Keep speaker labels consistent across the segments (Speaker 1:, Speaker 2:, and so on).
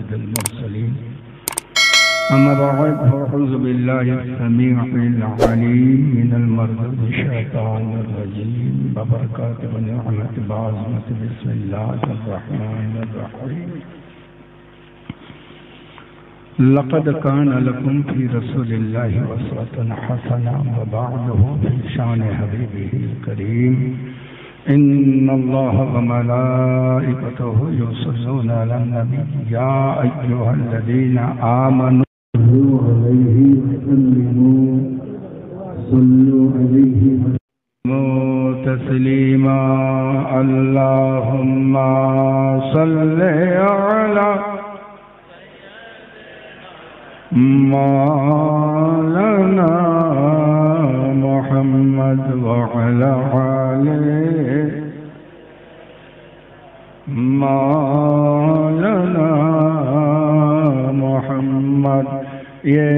Speaker 1: سيد المرسلين أما بعد فأعوذ بالله السميع العليم من المردود الشيطان الرجيم ببركات ونعمة بعظمة بسم الله الرحمن الرحيم لقد كان لكم في رسول الله أسوة حسنة وبعده في شان حبيبه الكريم إن الله وملائكته يصلون على النبي يا أيها الذين آمنوا صلوا عليه وسلموا تسليما اللهم صل على مولانا محمد وعلى آله مولانا محمد ये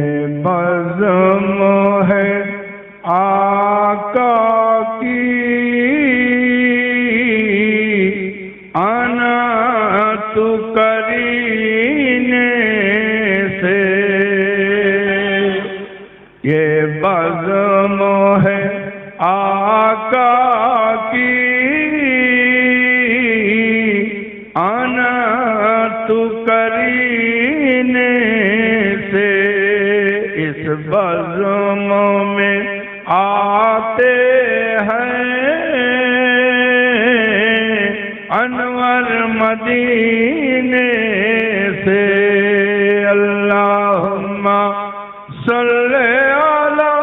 Speaker 1: बज़्म है आका की आना तू करीने से ये बज़्म है आका की आना तू करीने से इस बज़्म में आते हैं अनवर मदीने से अल्लाहुम्मा सल्ले अला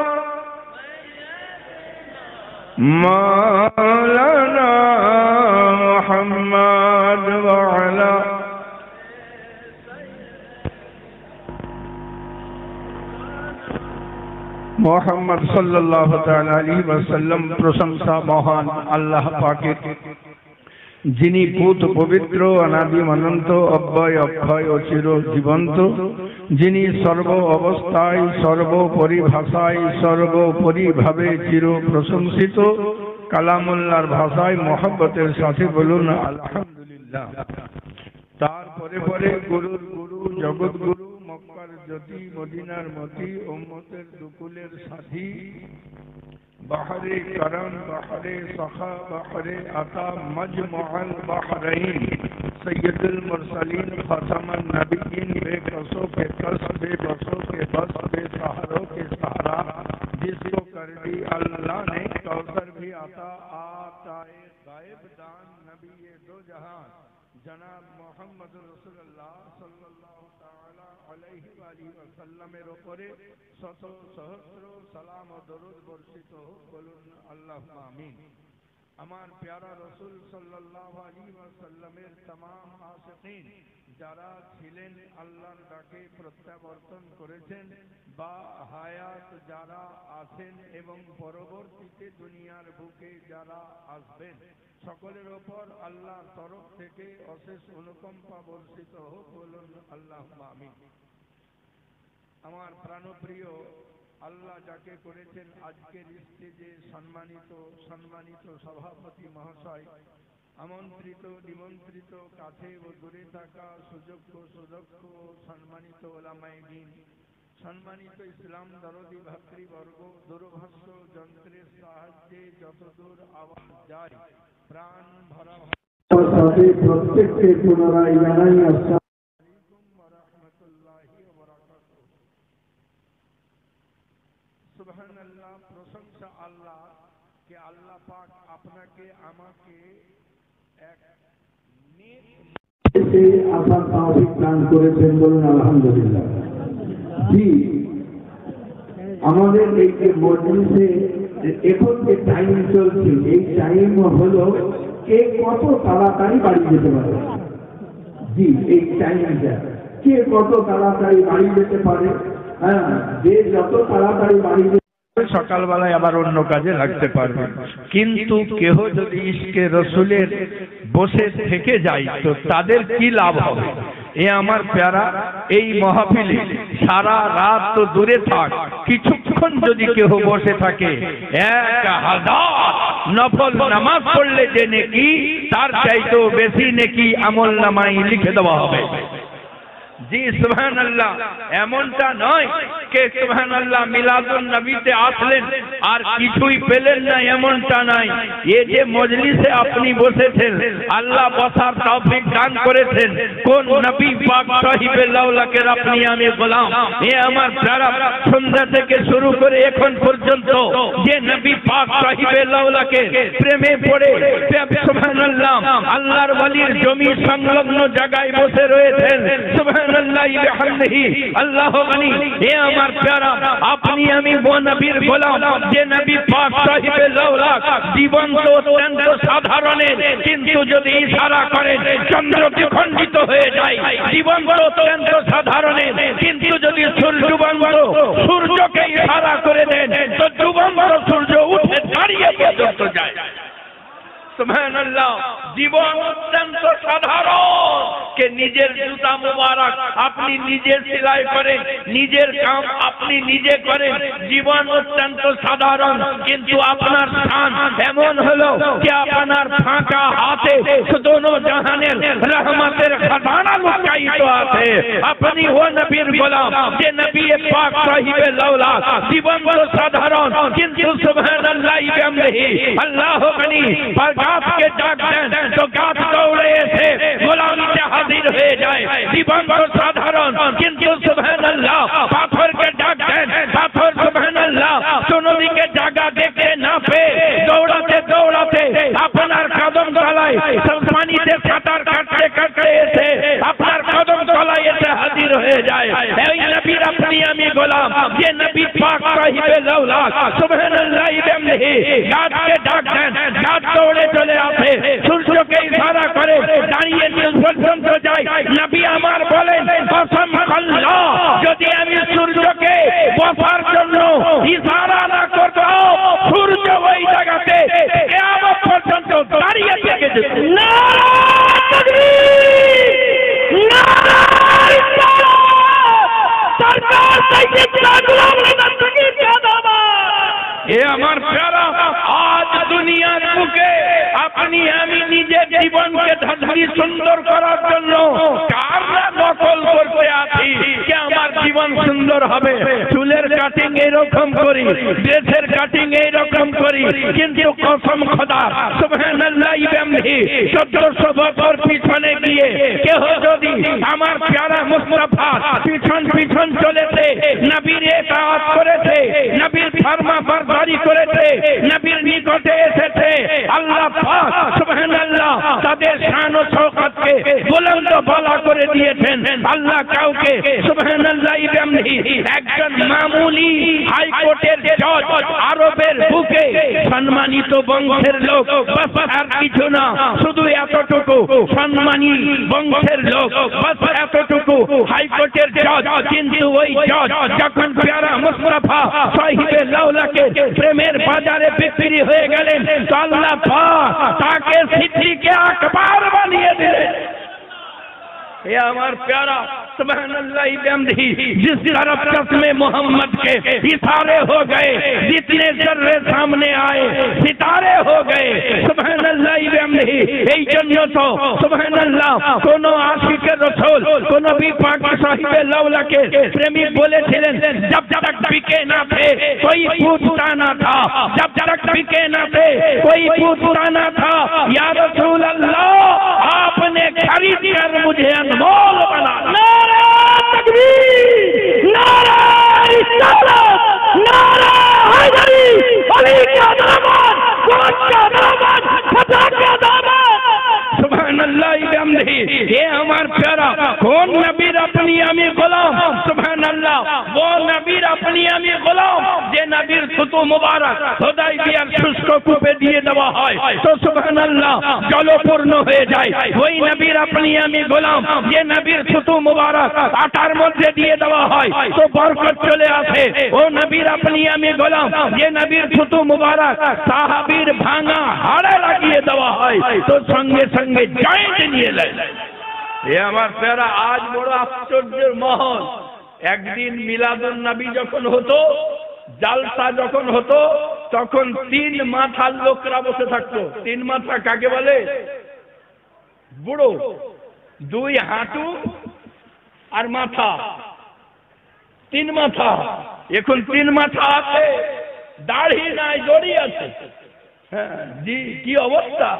Speaker 1: मौलाना मुहम्मद व अला मोहम्मद सल्लल्लाहु ताला अलैहि वसल्लम प्रशंसा महान अल्लाह पाकेर जिनी पूत पवित्र अनादि अनंत अव्यय अक्षय और चिर जीवंत जिनी सर्व अवस्थाय सर्वोपरि भाषाय सर्वोपरि भावे चिर प्रशंसित कालामुल्लाहर भाषाय मोहब्बतेर साथे बोलुन आलহামদুলিল্লাহ। तार परे परे गुरुर गुरु जगत गुरु मक्कार ज्योति मदिनार मती उम्मतेर दुकुलेर साथी बहरे करम बहरे सखा बहरे अता मजमुअल बहरैन सय्यदुल मुरसलीन खातमुन नबिय्यीन बेकसों के कस बेबसों के बस बेसहारों के सहारा जिसको कर दी अल्लाह ने कौसर भी आता आताए गायब दान नबी ये दो जहां जनाब मोहम्मद रसूलुल्लाह सल्लल्लाहु ताला अलैहि वसल्लमेर उपरे शत सहस्र सालाम और दरूद बर्षित हो बोलुन अल्लाहुम्मा आमीन। আমার प्यारा रसूल सल्लल्लाहु अलैहि वसल्लमेर तमाम आशिकीन যারা ছিলেন আল্লাহর ডাকে প্রত্যাবর্তন করেছেন বা হায়াত যারা আছেন এবং পরবর্তীতে দুনিয়ার বুকে যারা আসবেন সকলের উপর আল্লাহর তরফ থেকে অশেষ অনুকম্পা বর্ষিত হোক বলুন আল্লাহুম্মা আমিন। আমার প্রাণপ্রিয় আল্লাহ যাকে করেছেন আজকের স্টেজে সম্মানিত সভাপতি মহাশয়, আমন্ত্রিত নিমন্ত্রিত কাছে ও দূরে থাকা সুযোগ্য সুদক্ষ সম্মানিত ওলামায়ে দ্বীন, সম্মানিত ইসলাম দরদি ভাতৃবর্গ, দূরভাষ্য যন্ত্রের সাহায্যে যতদূর আওয়াজ যায় প্রাণ ভরা সাথে প্রত্যেককে পুনরায় জানাই আসসালামু আলাইকুম ওয়া রাহমাতুল্লাহি ওয়া বারাকাতুহু। সুবহানাল্লাহ, প্রশংসা আল্লাহ কে আল্লাহ পাক আপনাকে আমাকে এক নেক আসার তৌফিক দান করেছেন বলুন আলহামদুলিল্লাহ। জি, আমাদের এই যে মজলিসে এখন যে টাইম চলছে এই টাইম হলো কে কত তাড়াতাড়ি বাড়ি যেতে পারে। জি, এই টাইমটা কে কত তাড়াতাড়ি বাড়ি যেতে পারে, হ্যাঁ, যে যত তাড়াতাড়ি বাড়ি সকালবেলায় আবার অন্য কাজে লাগতে পারবে। কিন্তু কেহ যদি ইশকে রসুলের বসে থেকে যায় তো তাদের কি লাভ হবে? এ আমার প্যারা, এই মাহফিলে সারা রাত তো দূরে থাক, কিছুক্ষণ যদি কেহ বসে থাকে 1000 নফল নামাজ পড়লে যে নেকি তার চাইতেও বেশি নেকি আমল নামায় লিখে দেওয়া হবে। জি সুবহানাল্লাহ। এমনটা নয় কে সুবহানাল্লাহ মিলাদুন নবীতে আসলেন আর কিছুই পেলেন না, এমনটা নয়। এই যে মজলিসে আপনি বসেছেন, আল্লাহ বসার তৌফিক দান করেছেন কোন নবী পাক সাহিবে লাউলাকের আপনি আমি গোলাম। এ আমার যারা সন্ধ্যা থেকে শুরু করে এখন পর্যন্ত যে নবী পাক সাহিবে লাউলাকে প্রেমে পড়ে সুবহানাল্লাহ আল্লাহর ওয়ালির জমি সংলগ্ন জায়গায় বসে রয়েছেন, সুবহানাল্লাহ বিহামদিহি আল্লাহু গনি। এ আমার প্যারা আপনি আমি ও নবীর গোলাম যে নবী পাক সাহিবে লাউলাক জীবন তো অত্যন্ত সাধারণের, কিন্তু যদি ইশারা করেন চন্দ্র দ্বিখণ্ডিত হয়ে যায়। জীবন তো অত্যন্ত সাধারণের, কিন্তু যদি সূর্যকে ইশারা করে দেন তো ডুবন্ত সূর্য উঠে দাঁড়িয়ে পর্যন্ত যায়। সুবহানাল্লাহ। জীবন অত্যন্ত সাধারণ কে নিজের জুতা মুবারক আপনি নিজে সেলাই করেন, নিজের কাম আপনি নিজে করেন। জীবন অত্যন্ত সাধারণ, কিন্তু আপনার শান এমন হলো যে আপনার ফাঁকা হাতে দোনো জাহানের রহমতের খাজানা লুকায়িত আছে। আপনি ও নবীর গোলাম যে নবী পাক সাহিবে লাউলাক। জীবন তো সাধারণ, কিন্তু সুবহানাল্লাহ বিহামদিহি আল্লাহু গনি। গাছ के डाक दें तो गाछ दौड़े से गुलामी से हाजिर हो जाए। जीवन तो साधारण, किंतु सुबहानअल्लाह पाथर के डाक दें, पाथर सुबहानअल्लाह सुनोदी के जागा देखते ना पे दौड़ाते दौड़ाते अपनार कदम तलाय पानी से सातार काटते काटते ऐसे अपनार कदम तलाय ऐसे हाजिर हो जाए। এই নবীর আপনি আমি গোলাম যে নবী পাক সাহিবে লাউলাক সুবহানাল্লাহ বিহামদিহি। গাছ के डाक दें, गाछ दौड़े চলে আসে, সূর্যকে ইশারা করে দাঁড়িয়ে পর্যন্ত যায়। নবী আমার বলেন কসম আল্লাহ যদি আমি সূর্যকে বসার জন্য ইশারা না করতাম সূর্য ওই জায়গাতে কিয়ামত পর্যন্ত দাঁড়িয়ে থেকে যেত। নারে তাকবীর, নারে সালাত। সরকার সাইয়েদনা গোলাম রহমত থেকে জিন্দাবাদ। এ আমার প্যারা আজ দুনিয়ার বুকে আপনি আমি নিজের জীবনকে ধর্মী সুন্দর করার জন্য কার নকল করতে আছি যে আমার জীবন সুন্দর হবে। চুলের কাটিং এইরকম করি, ড্রেসের কাটিং এইরকম করি, কিন্তু কসম খোদা সুবহানাল্লাহ বিহামদিহি 1400 বছর পিছনে গিয়ে কেহ যদি আমার প্যারা মুস্তাফা পিছন পিছন চলেছে, নবীর ইতাআত করেছে, নবীর ফরমা বরদারি করেছে, নবীর নিকটে এসেছে, আল্লাহ পাক সুবহানাল্লাহ তাদের শান ও শওকতকে বুলন্দ বালা করে দিয়েছেন। আল্লাহ কাউকে সুবহানাল্লাহ বিহামদিহি একজন মামুলি হাইকোর্টের জজ আরবের বুকে সম্মানিত বংশের লোক, বাস আর কিছু না, শুধু এতটুকু সম্মানী বংশের লোক, বাস এতটুকু হাইকোর্টের জজ। কিন্তু ওই জজ যখন প্যারা মুস্তাফা সাহিবে লাউলাকে প্রেমের বাজারে বিক্রি হয়ে গেলেন তো আল্লাহ পাক তাকে সিদ্দিকে আকবর বানিয়ে দিলেন। ये हमार प्यारा सुबहानअल्लाह बिहम्दिही जिस तरफ चश्मे मोहम्मद के इशारे हो गए, जितने जर्रे सामने आए सितारे हो गए। सुबहानअल्लाह बिहम्दिही এই জন্য তো সুবহানাল্লাহ কোন আশিকে রাসূল কোন নবী পাক সাহিবে লাউলাকে প্রেমিক বলেছিলেন जब तक बिके ना थे कोई पूछता ना था, जब तक बिके ना थे कोई पूछता ना था। या रसूल अल्लाह आपने खरीद कर मुझे अनमोल बना। नारे तकबीर, नारे रिसालत, नारे हैदरी, अली का दामन, कौन का दामन, फता का दामन। सुबहानअल्लाह बिहम्दिही ये हमार प्यारा कौन नबीर अपनी আমি গোলাম। সুবহানাল্লাহ वो নবীর আপনি আমি গোলাম যে নবীর থুতু মুবারক হুদায়বিয়ার শুষ্ক কূপে দিয়ে দেওয়া হয় তো সুবহানাল্লাহ জলপূর্ণ হয়ে যায়। ওই নবীর আপনি আমি গোলাম যে নবীর থুতু মুবারক আটার মধ্যে দিয়ে দেওয়া হয় তো বরকত চলে আসে। ও নবীর আপনি আমি গোলাম যে নবীর থুতু মুবারক সাহাবীর ভাঙা হাড়ে লাগিয়ে দেওয়া হয় তো সঙ্গে সঙ্গে জয়েন্ট নিয়ে যায়। এ আমার প্যারা আজ বড় আশ্চর্যের মহল। একদিন মিলাদুন নবী যখন হতো, জালসা যখন হতো, তখন 3 মাথার লোকরা বসে থাকতো। 3 মাথা কাকে বলে? বুড়ো। 2 হাঁটু আর মাথা, 3 মাথা। এখন 3 মাথা আছে, দাড়ি নাই, দড়ি আছে। হ্যাঁ জি, কি অবস্থা।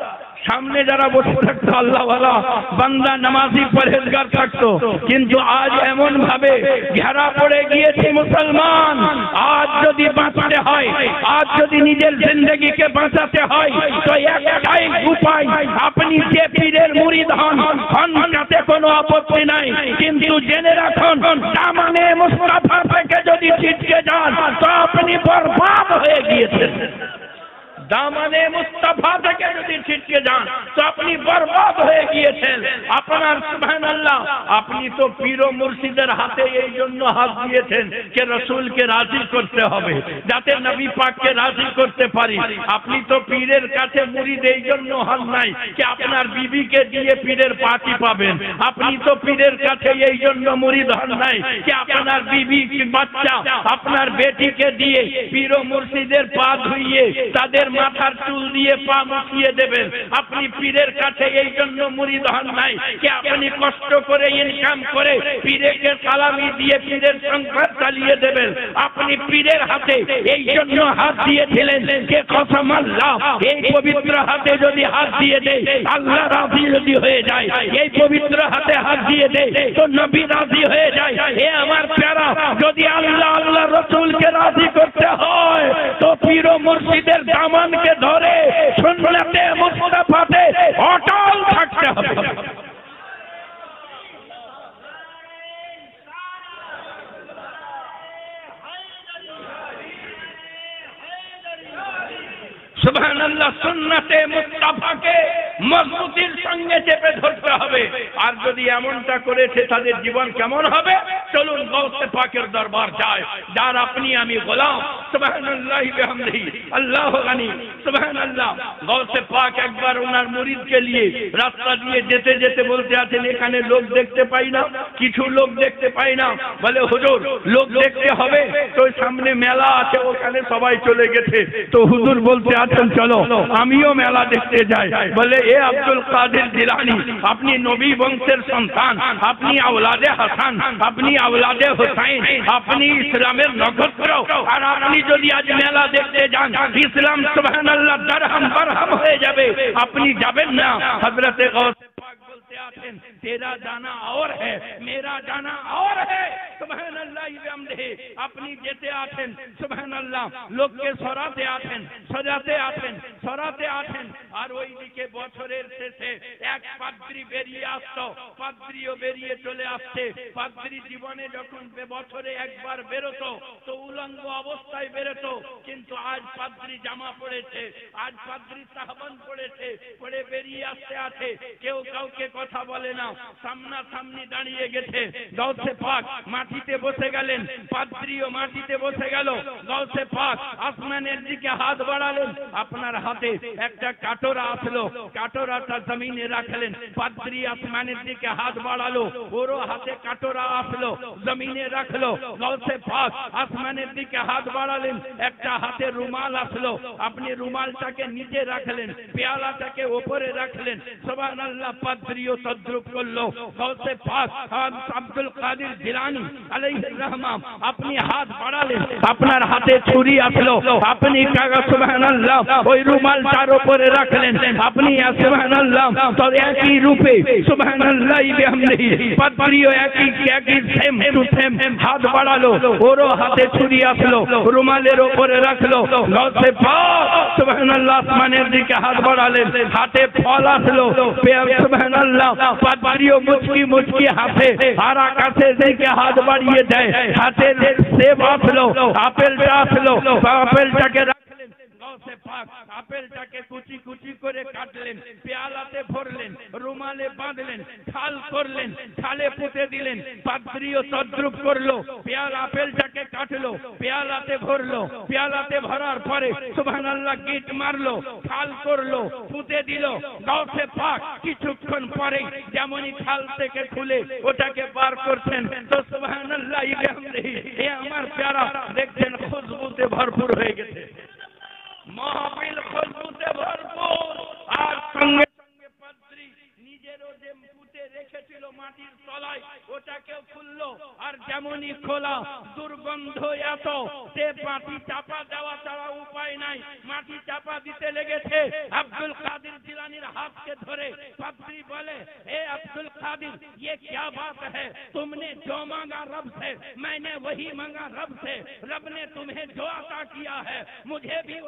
Speaker 1: সামনে যারা বসে থাকতো আল্লাহওয়ালা বান্দা, নামাজি, পরহেজগার থাকতো, কিন্তু আজ এমন ভাবে ঘেরা পড়ে গিয়েছে মুসলমান। আজ যদি বাঁচাতে হয়, আজ যদি নিজের জিন্দেগিকে বাঁচাতে হয়, তো একটাই উপায়, আপনি যে পীরের মুরিদ হন, তাতে কোনো আপত্তি নাই, কিন্তু জেনে রাখুন দামানে মুস্তাফা থেকে যদি ছিটকে যান তো আপনি বরবাদ হয়ে গিয়েছেন। দামানে মুস্তাফা থেকে যদি ছিটকে যান তো আপনি বরবাদ হয়ে গিয়েছেন। আপনার সুবহানাল্লাহ, আপনি তো পীর ও মুর্শিদের হাতে এই জন্য হাত দিয়েছেন যে রসুলকে রাজি করতে হবে, যাতে নবী পাককে রাজি করতে পারি। আপনি তো পীরের কাছে মুরিদ এই জন্য হন নাই যে আপনার বিবিকে দিয়ে পীরের পাটি পাবেন। আপনি তো পীরের কাছে এই জন্য মুরিদ হন নাই যে আপনার বিবি, বাচ্চা, আপনার বেটিকে দিয়ে পীর ও মুর্শিদের পা ধুইয়ে তাদের মাথার চুল দিয়ে পা মুছিয়ে দেবেন। আপনি পীরের কাছে এই জন্য মুরিদ হন নাই যে আপনি কষ্ট করে ইনকাম করে পীরকে সালামি দিয়ে পীরের সংসার চালিয়ে দেবেন। আপনি পীরের হাতে এই জন্য হাত দিয়েছিলেন যে কসম আল্লাহ, এই পবিত্র হাতে যদি হাত দিয়ে দেয় আল্লাহ রাজি যদি হয়ে যায়, এই পবিত্র হাতে হাত দিয়ে দেয় তো নবী রাজি হয়ে যায়। এ আমার প্যারা, যদি আল্লাহ আল্লাহ রসুলকে রাজি করতে হয় তো পীর ও মুর্শিদের দামানকে ধরে সুন্নতে মুস্তাফাতে অটল থাকতে হবে। সুবহানাল্লাহ, সুন্নতে মুস্তাফাকে মজবুতির সঙ্গে চেপে ধরতে হবে। আর যদি এমনটা করেছে তাদের জীবন কেমন হবে, চলুন গৌসে পাকের দরবার যায়, যার আপনি আমি গোলাম। সুবহানাল্লাহ বিহামদিহি, আল্লাহু গানি। সুবহানাল্লাহ, গৌসে পাক একবার ওনার মুরিদকে নিয়ে রাস্তা দিয়ে যেতে যেতে বলতে আছেন, এখানে লোক দেখতে পাই না, কিছু লোক দেখতে পাই না। বলে হুজুর, লোক দেখতে হবে তো সামনে মেলা আছে, ওখানে সবাই চলে গেছে। তো হুজুর বলতে আছেন, চলো আমিও মেলা দেখতে যাই। বলে এ আব্দুল কাদের জিলানী, আপনি নবী বংশের সন্তান, আপনি আওলাদে হাসান, আপনি আওলাদে হুসাইন, আপনি ইসলামের নক্ষত্র, আর আপনি যদি আজ মেলা দেখতে যান ইসলাম সুবহানাল্লাহ দরহাম বরহাম হয়ে যাবে। আপনি যাবেন না। হযরতে গৌসে পাক বলতে আছেন, तेरा जाना और है, मेरा जाना और है। সুবহানাল্লাহ বিহামদিহি, আপনি যেতে আছেন সুবহানাল্লাহ, লোককে সরাতে আছেন, সাজাতে আছেন, সরাতে আছেন। আর ওইদিকে বছরের শেষে এক পাদ্রী বেরিয়ে আসতো, পাদ্রীও বেরিয়ে চলে আসছে। পাদ্রী জীবনে যখন বছরে একবার বেরোতো তো উলঙ্গ অবস্থায় বেরোতো, কিন্তু আজ পাদ্রী জামা পড়েছে, আজ পাদ্রী সাহবান পড়েছে, পড়ে বেরিয়ে আসতে আছে। কেউ কাউকে কথা বলে না, সামনাসামনি দাঁড়িয়ে গেছে। গৌসে পাক মাটিতে বসে গেলেন, পাদ্রীও মাটিতে বসে গেল। গৌসে পাক আসমানের দিকে হাত বাড়ালেন, আপনার হাতে একটা কাটোরা আসলো, কাটোরাটা জমিনে রাখলেন। পাদ্রী আসমানের দিকে হাত বাড়ালো, ওরও হাতে কাটোরা আসলো, জমিনে রাখলো। গৌসে পাক আসমানের দিকে হাত বাড়ালেন, একটা হাতে রুমাল আসলো, আপনি রুমালটাকে নিচে রাখলেন, পেয়ালাটাকে উপরে রাখলেন। সুবহানাল্লাহ, পাদ্রীও তদ্রুপ করলো। গৌসে পাক আব্দুল কাদের জিলানী আলাইহির রহমান, আপনি হাত বাড়ালেন, আপনার হাতে ছুরি আসলো, আপনি সুবহানাল্লাহ ওই রুমালটার উপরে রাখলেন। আপনি সুবহানাল্লাহ তো একই রূপে সুবহানাল্লাহ বিহামদিহি পাদ্রীও একই সেম টু সেম হাত বাড়ালো, ওরও হাতে ছুরি আসলো, রুমালের উপরে রাখলো। গৌসে পাক সুবহানাল্লাহ আসমানের দিকে হাত বাড়ালেন, হাতে ফল আসলো, সুবহানাল্লাহ পাদ্রীও মুচকি মুচকি হাতে আর আকাশের দিকে হাত বাড়িয়ে দেয়, হাতের সেব আসলো, আপেলটা আসলো, আপেলটাকে রাখলেন। গৌসে পাক আপেলটাকে কুচি কুচি করে কাটলেন, পেয়ালাতে ভরলেন, রুমালে বাঁধলেন, থাল করলেন, থালে পুঁতে দিলেন। পাদ্রীও তদ্রুপ করলো, পেয়ালা আপেলটাকে কাটলো, পেয়ালাতে ভরলো, পেয়ালাতে ভরার পরে সুবহানাল্লাহ গিট মারলো, থাল করলো, পুঁতে দিল। গৌসে পাক কিছুক্ষণ পরে যেমনই থাল থেকে খুলে ওটাকে বার করছেন তো সুবহানাল্লাহ বিহামদিহি, এ আমার প্যারা দেখছেন খুশবুতে ভরপুর হয়ে গেছে, মাহফিল খুশবুতে ভরপুর। আর সঙ্গে সঙ্গে পাদ্রী নিজেরও যে পুঁতে রেখেছিল মাটি মাটির তলায় ওটাকেও খুললো, আর যেমনই খোলা দুর্গন্ধ এত, সে মাটি চাপা দেওয়া ছাড়া উপায় নাই, মাটি চাপা দিতে লেগেছে। আব্দুল কাদের জিলানীর হাতকে ধরে পাদ্রী বলে, ए अब्दुल कादिर ये क्या बात है, तुमने जो मांगा रब से मैंने वही मांगा रब से, रब ने तुम्हें जो अता किया है मुझे भी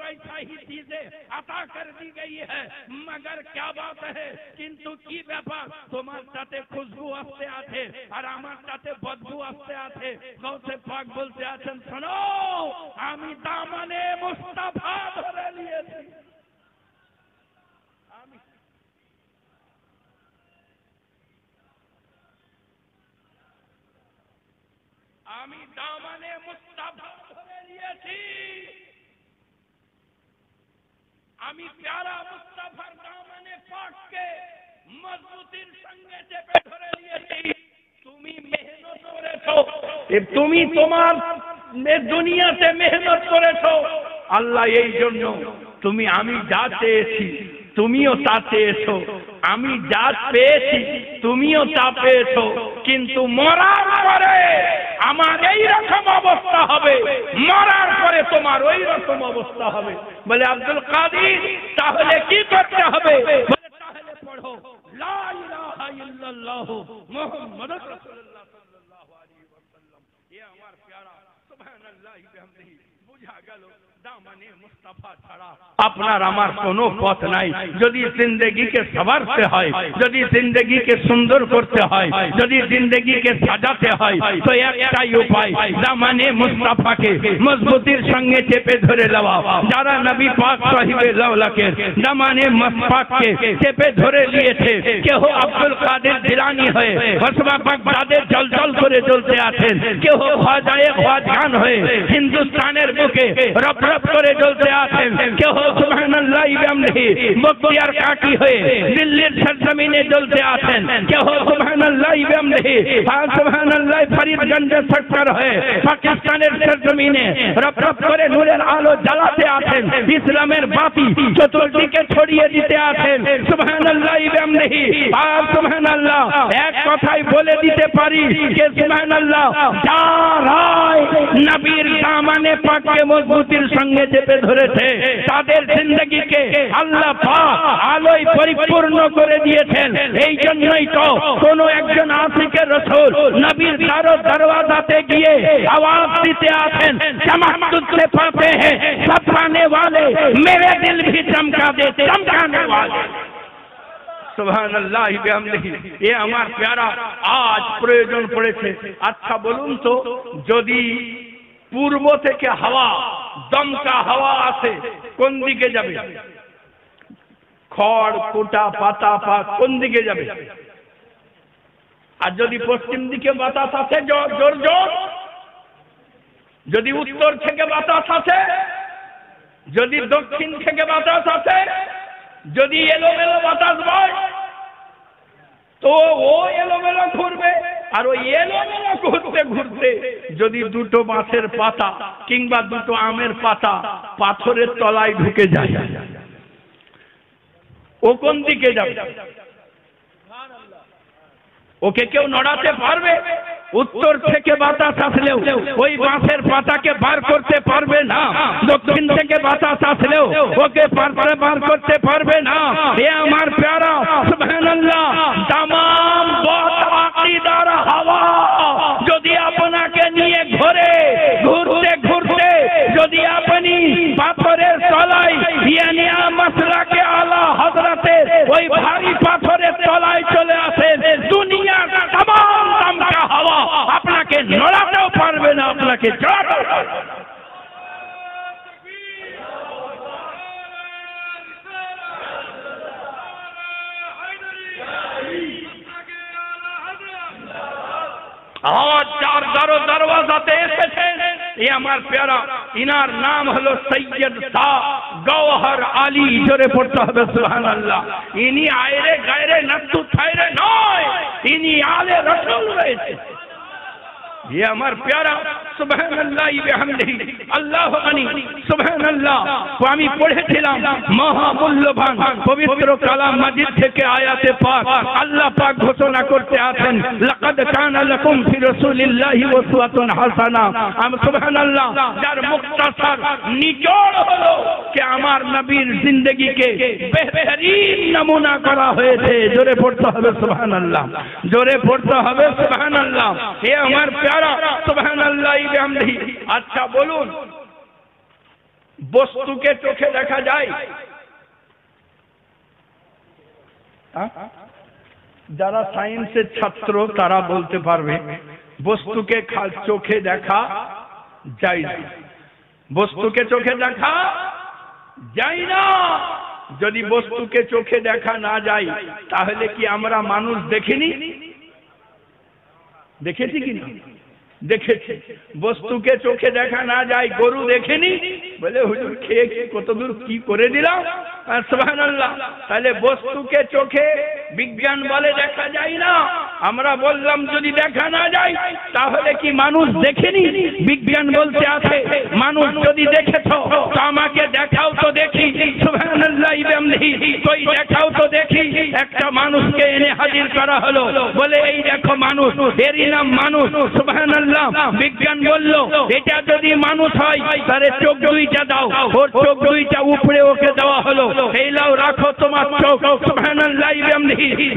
Speaker 1: वैसा ही चीजें अता कर दी गई है, मगर क्या बात है किंतु की ব্যাপার তোমার সাথে খুশবু আসতে আছে আর আমার সাথে বদবু আসতে আছে। গৌসে পাক বলতে আছেন, শোনো আমি দামানে মুস্তাফা ধরে নিয়েছি, আমি দামানে মুস্তাফা ধরে নিয়েছি, আমি প্যারা মুস্তাফার দামানে পাককে মজবুতির সঙ্গে চেপে ধরে নিয়েছি। তুমি মেহনত করেছো, তুমি তোমার দুনিয়াতে মেহনত করেছো, আল্লাহ এই জন্য তুমি আমি যা চেয়েছি তুমিও তা চেয়েছো, আমি যা পেয়েছি তুমিও তা পেয়েছো, কিন্তু মরার পরে আমার এই রকম অবস্থা হবে, মরার পরে তোমার ওই রকম অবস্থা হবে। বলে আব্দুল কাদির তাহলে কি করতে হবে? তাহলে পড়ো লা ইলাহা ইল্লাল্লাহ মুহাম্মাদুর রাসূলুল্লাহ সাল্লাল্লাহু আলাইহি ওয়াসাল্লাম। এ আমার প্যারা সুবহানাল্লাহি বিহামদিহি, বুঝা গেল দামানে মুস্তাফা ছাড়া আপনার আমার কোনো পথ নাই। যদি জিন্দেগিকে সবারতে হয়, যদি জিন্দেগিকে সুন্দর করতে হয়, যদি জিন্দেগিকে সাজাতে হয়, তো একটাই উপায়, দামানে মুস্তাফাকে মজবুতির সঙ্গে চেপে ধরে নেওয়া। যারা নবী পাক সাহিবে লাউলাকের দামানে মুস্তাফাকে চেপে ধরে নিয়েছে, কেউ আব্দুল কাদের জিলানী হয়ে হসবা বাগদাদে জলজল করে জ্বলতে আছেন, কেউ খাজায়ে খাজান হয়ে হিন্দুস্তানের বুকে রব রব করে জ্বলতে আছেন, কেউ সুবহানাল্লাহ বিহামদিহি মুক্তিয়ার কাটি হয়ে দিল্লির সরজমিনে জ্বলতে আছেন, কেউ সুবহানাল্লাহ বিহামদিহি সুবহানাল্লাহ ফরিদগঞ্জের সেক্টর হয়ে পাকিস্তানের সরজমিনে রব রব করে নূরের আলো জ্বালাতে আছেন, ইসলামের বাতি চতুর্দিকে ছড়িয়ে দিতে আছেন। সুবহানাল্লাহ বিহামদিহি আর সুবহানাল্লাহ এক কথাই বলে দিতে পারি যে সুবহানাল্লাহ যারাই নবীর দামানে পাককে মজবুতির সঙ্গে চেপে ধরেছে তাদের জিন্দেগিকে আল্লাহ পাক আলোয় পরিপূর্ণ করে দিয়েছেন। এই জন্যই তো কোন একজন আশিকে রাসূল নবীর দরওয়াজাতে গিয়ে আওয়াজ দিতে আছেন, চমক से पड़ते हैं सपने वाले मेरे दिल भी चमका देते चमकाने वाले। সুবহানাল্লাহ বিহামদিহি। এ আমার প্যারা আজ প্রয়োজন পড়েছে। আচ্ছা বলুন তো, যদি পূর্ব থেকে হাওয়া দমকা হাওয়া আসে কোন দিকে যাবে? খড় কুটা পাতা পাক কোন দিকে যাবে? আর যদি পশ্চিম দিকে বাতাস আসে জোর জোর, যদি উত্তর থেকে বাতাস আসে, যদি দক্ষিণ থেকে বাতাস আসে, যদি এলোমেলো বাতাস বয়, তো ও এলোমেলো ঘুরবে। আর ওই এলোমেলো ঘুরতে ঘুরতে যদি দুটো বাঁশের পাতা কিংবা দুটো আমের পাতা পাথরের তলায় ঢুকে যায়, ও কোন দিকে যাবে? ওকে কেউ নড়াতে পারবে? উত্তর থেকে বাতাস আসলেও ওই বাঁশের পাতাকে বার করতে পারবে না, দক্ষিণ থেকে বাতাস আসলেও ওকে বার করতে পারবে না। এ আমার প্যারা সুবহানাল্লাহ, তামাম আকীদার হাওয়া যদি আপনাকে নিয়ে ঘোরে, ঘুরতে ঘুরতে যদি আপনি পাথরের তলায় ইয়ানি মাসলাকে আলা হযরতের ওই ভারী পাথরের তলায় চলে আসেন, দুনিয়ার তামাম দমকা হাওয়া আপনাকে নড়াতেও পারবে না, আপনাকে জড়াতেও পারবে না। আজ যার দরওয়াজাতে এসেছেন, এ আমার প্যারা, ইনার নাম হলো সৈয়দ শাহ গওহর আলী। জোরে পড়তে হবে সুবহানাল্লাহ। ইনি আয়রে গায়রে নত্তু থায়রে নয়, ইনি আলে রাসূল রয়েছে। ये আমার প্যারা সুবহানাল্লাহি বিহামদিহি আল্লাহু আনি সুবহানাল্লাহ। আমি পড়েছিলাম মহামূল্যবান পবিত্র কালাম মাজিদ থেকে আয়াতে পাক আল্লাহ পাক ঘোষণা করতে আছেন, লাকাদ কানা লাকুম ফি রাসূলিল্লাহি উসওয়াতুন হাসানা। সুবহানাল্লাহ। যার মুখতাসার নিচড় হলো যে আমার নবীর জিন্দেগিকে বেহতরিন নমুনা করা হয়েছে। জোরে পড়তে হবে সুবহানাল্লাহ, জোরে পড়তে হবে সুবহানাল্লাহ। এ আমার প্যারা সুবহানাল্লাহি বিহামদিহি। আচ্ছা বলুন, বস্তুকে চোখে দেখা যায়? যারা সায়েন্সের ছাত্র তারা বলতে পারবে বস্তুকে চোখে দেখা যায় না, বস্তুকে চোখে দেখা যায় না। যদি বস্তুকে চোখে দেখা না যায় তাহলে কি আমরা মানুষ দেখিনি? দেখেছি কিনা? দেখেছি। বস্তুকে চোখে দেখা না যায়, গরু দেখেনি? বলে হুজুর খেয়ে কতদূর কি করে দিলাম। সুবহানাল্লাহ। তাহলে বস্তুকে চোখে বিজ্ঞান বলে দেখা যায় না। আমরা বললাম যদি দেখা না যায় তাহলে কি মানুষ দেখেনি? বিজ্ঞান বলতে আছে মানুষ যদি দেখেছো তো আমাকে দেখাও তো দেখি। সুবহানাল্লাহ। কই দেখাও তো দেখি। একটা মানুষকে এনে হাজির করা হলো, বলে এই দেখো মানুষ, এরই নাম মানুষ। সুবহানাল্লাহ। বিজ্ঞান বলল এটা যদি মানুষ হয় তাহলে চোখ দুইটা দাও। ওর চোখ দুইটা উপরে ওকে দেওয়া হলো, এই লাও রাখো তোমার চোখ। সুবহানাল্লাহ।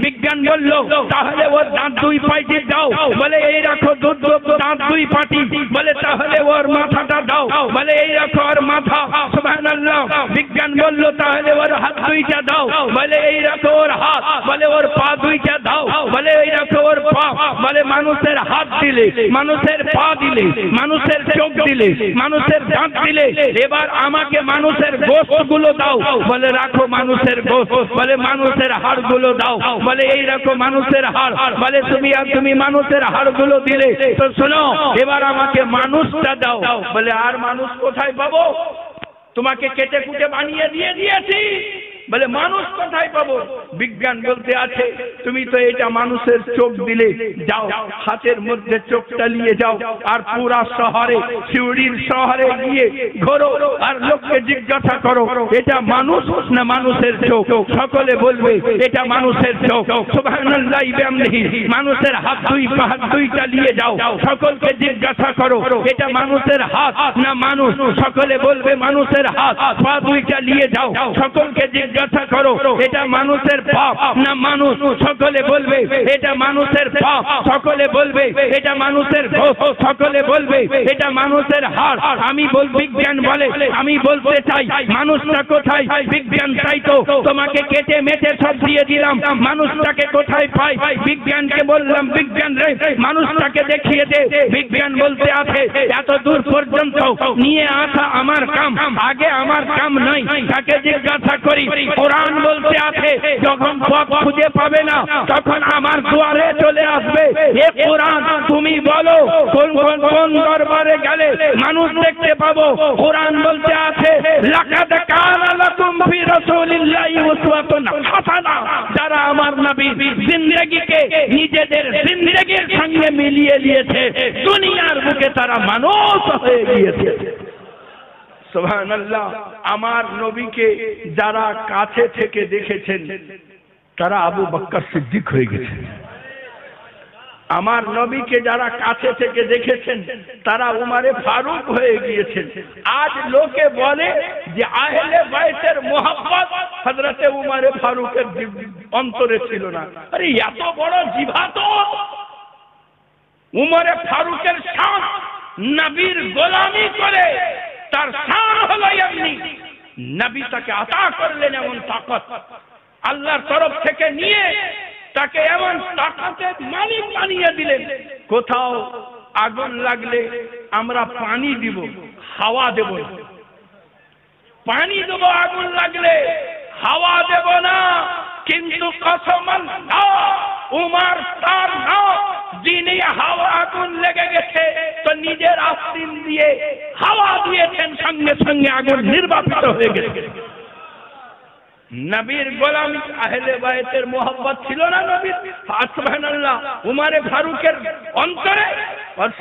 Speaker 1: বিজ্ঞান বলল তাহলে ওর দাঁত দুই পাটি দাও, বলে এই রাখো দাঁত দুই পাটি। বলে তাহলে ওর মাথাটা দাও, বলে এই রাখো ওর মাথা। সুবহানাল্লাহ। বিজ্ঞান বলল তাহলে ওর হাত দুইটা দাও, বলে এই রাখো ওর হাত। বলে ওর পা দুইটা দাও, বলে এই রাখো ওর পা। বলে মানুষের হাত দিলে, মানুষের পা দিলে, মানুষের চোখ দিলে, মানুষের দাঁত দিলে, এবার আমাকে মানুষের গোশতগুলো দাও। বলে রাখো মানুষের গোশত। বলে মানুষের হাড়গুলো দাও, বলে এই রাখো মানুষের হাড়। বলে তুমি মানুষের হাড়গুলো দিলে, তো শোনো এবার আমাকে মানুষটা দাও। বলে আর মানুষ কোথায় পাবো? তোমাকে কেটে কুটে বানিয়ে দিয়ে দিয়েছি, বলে মানুষ কোথায় পাবো? বিজ্ঞান বলতে আছে তুমি তো এটা মানুষের চোখ দিলে, যাও হাতের মধ্যে চোখটা নিয়ে যাও আর পুরা শহরে, শিউড়ির শহরে গিয়ে ঘোরো আর লোককে জিজ্ঞাসা করো এটা মানুষ না মানুষের চোখ। সকলে বলবে এটা মানুষের চোখ। সুবহানাল্লাহ। মানুষের হাত দুইটা নিয়ে যাও, সকলকে জিজ্ঞাসা করো এটা মানুষের হাত না মানুষ। সকলে বলবে মানুষের হাত। পা দুইটা নিয়ে যাও, সকলকে জিজ্ঞাসা করো এটা মানুষের পা না মানুষ। সকলে বলবে এটা মানুষের পা। সকলে বলবে এটা মানুষের গোশ। সকলে বলবে এটা মানুষের হাড়। বিজ্ঞান বলে আমি বলতে চাই মানুষটা কোথায়? বিজ্ঞান চাই তো তোমাকে কেটে মেটে সব দিয়ে দিলাম, মানুষটাকে কোথায় পাই? বিজ্ঞানকে বললাম বিজ্ঞান রে মানুষটাকে দেখিয়ে দে। বিজ্ঞান বলতে আছে এত দূর পর্যন্ত নিয়ে আসা আমার কাম, আগে আমার কাম নয়। তাকে জিজ্ঞাসা করি, কোরআন বলতে আছে যখন পথ খুঁজে পাবে না তখন আমার দুয়ারে চলে আসবে। এ কোরআন তুমি বলো কোন দরবারে গেলে মানুষ দেখতে পাবো? কোরআন বলতে আছে লাকাদ কানা লাকুম ফি রাসূলিল্লাহি উসওয়াতুন হাসানা। যারা আমার নবীর জিন্দেগিকে নিজেদের জিন্দেগির সঙ্গে মিলিয়ে নিয়েছে দুনিয়ার বুকে তারা মানুষ হয়ে গিয়েছে। সুবহানাল্লাহ। আমার নবীকে যারা কাছে থেকে দেখেছেন তারা আবু বকর সিদ্দিক হয়ে গেছে। আমার নবীকে যারা কাছে থেকে দেখেছেন তারা উমারে ফারুক হয়ে গিয়েছেন। আজ লোকে বলে যে আহলে বাইতের মুহাব্বত হযরতে উমারে ফারুকের অন্তরে ছিল না। আরে এত বড় জিহাদ! উমারে ফারুকের শান নবীর গোলামি করে তার শান হলো এমনি, নবী তাকে আতা করলেন এমন তাকত, আল্লাহর তরফ থেকে নিয়ে তাকে এমন তাকতের মালিক বানিয়ে দিলেন। কোথাও আগুন লাগলে আমরা পানি দিব, হাওয়া দেব না। পানি দেব আগুন লাগলে, হাওয়া দেব না। কিন্তু কসমাল্লাহ উমার তার না, যিনি হাওয়া আগুন লেগে গেছে তো নিজের আস্তিন দিয়ে হাওয়া দিয়েছেন, সঙ্গে সঙ্গে আগুন নির্বাপিত হয়ে গেছে। নবীর গোলাম আহলে বাইতের মোহাব্বত ছিল না নবীর? সুবহানাল্লাহ। উমারে ফারুকের অন্তরে,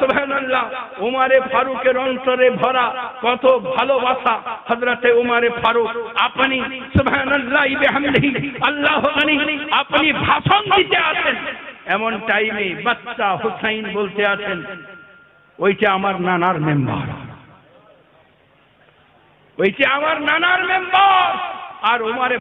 Speaker 1: সুবহানাল্লাহ, উমারে ফারুকের অন্তরে ভরা কত ভালোবাসা। হযরতে উমারে ফারুক আপনি সুবহানাল্লাহ বিহামদিহি আল্লাহু গনি, আপনি ভাষণ দিতে আছেন, এমন টাইমে বাচ্চা হুসাইন বলতে আছেন ওইটা আমার নানার মেম্বার, ওইটা আমার নানার মেম্বার। আর উমারে